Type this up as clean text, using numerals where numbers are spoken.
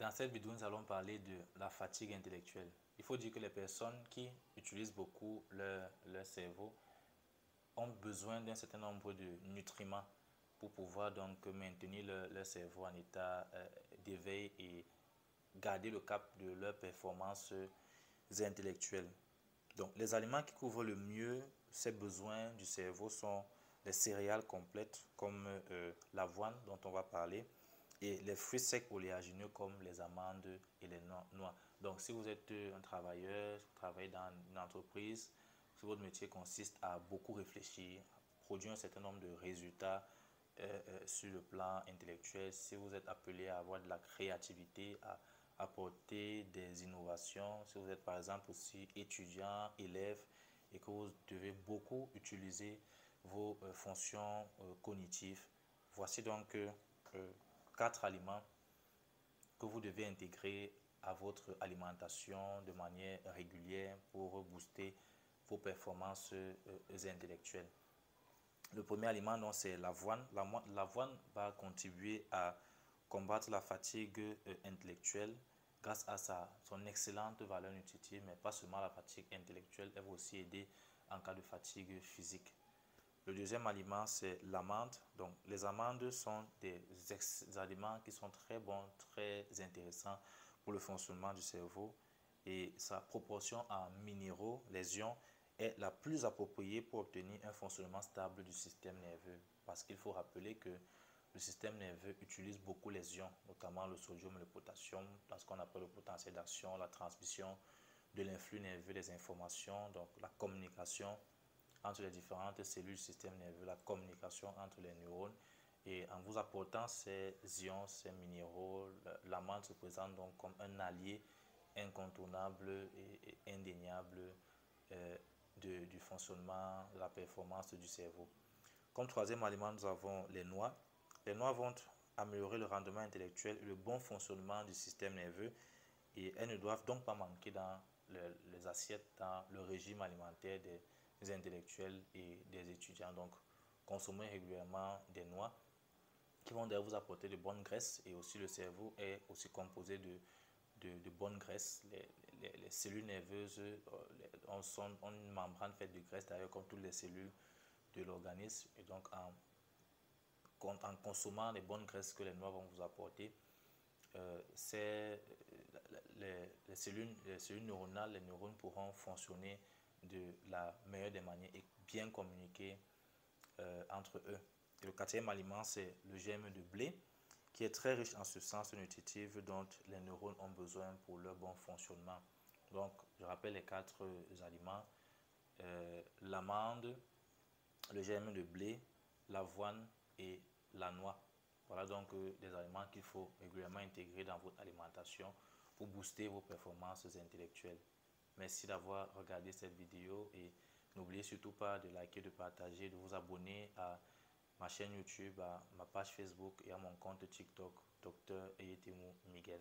Dans cette vidéo, nous allons parler de la fatigue intellectuelle. Il faut dire que les personnes qui utilisent beaucoup leur cerveau ont besoin d'un certain nombre de nutriments pour pouvoir donc maintenir leur cerveau en état d'éveil et garder le cap de leurs performances intellectuelles. Donc, les aliments qui couvrent le mieux ces besoins du cerveau sont les céréales complètes comme l'avoine dont on va parler et les fruits secs oléagineux comme les amandes et les noix. Donc, si vous êtes un travailleur, vous travaillez dans une entreprise, si votre métier consiste à beaucoup réfléchir, à produire un certain nombre de résultats sur le plan intellectuel, si vous êtes appelé à avoir de la créativité, à apporter des innovations, si vous êtes par exemple aussi étudiant, élève et que vous devez beaucoup utiliser vos fonctions cognitives, voici donc 4 aliments que vous devez intégrer à votre alimentation de manière régulière pour booster vos performances intellectuelles. Le premier aliment, c'est l'avoine. L'avoine va contribuer à combattre la fatigue intellectuelle grâce à son excellente valeur nutritive, mais pas seulement la fatigue intellectuelle, elle va aussi aider en cas de fatigue physique. Le deuxième aliment, c'est l'amande. Donc, les amandes sont des aliments qui sont très bons, très intéressants pour le fonctionnement du cerveau. Et sa proportion en minéraux, les ions, est la plus appropriée pour obtenir un fonctionnement stable du système nerveux. Parce qu'il faut rappeler que le système nerveux utilise beaucoup les ions, notamment le sodium et le potassium, dans ce qu'on appelle le potentiel d'action, la transmission de l'influx nerveux des informations, donc la communication entre les différentes cellules du système nerveux, la communication entre les neurones. Et en vous apportant ces ions, ces minéraux, l'amande se présente donc comme un allié incontournable et indéniable du fonctionnement, de la performance du cerveau. Comme troisième aliment, nous avons les noix. Les noix vont améliorer le rendement intellectuel et le bon fonctionnement du système nerveux et elles ne doivent donc pas manquer dans les assiettes, dans le régime alimentaire des intellectuels et des étudiants. Donc, consommez régulièrement des noix qui vont d'ailleurs vous apporter de bonnes graisses et aussi le cerveau est aussi composé de bonnes graisses. Les cellules nerveuses ont une membrane faite de graisse d'ailleurs comme toutes les cellules de l'organisme et donc en consommant les bonnes graisses que les noix vont vous apporter, les cellules neuronales, les neurones pourront fonctionner de la meilleure des manières et bien communiquer entre eux. Et le quatrième aliment, c'est le germe de blé, qui est très riche en substances nutritives dont les neurones ont besoin pour leur bon fonctionnement. Donc, je rappelle les 4 aliments, l'amande, le germe de blé, l'avoine et la noix. Voilà donc des aliments qu'il faut régulièrement intégrer dans votre alimentation pour booster vos performances intellectuelles. Merci d'avoir regardé cette vidéo et n'oubliez surtout pas de liker, de partager, de vous abonner à ma chaîne YouTube, à ma page Facebook et à mon compte TikTok, Dr Eyetemu Miguel.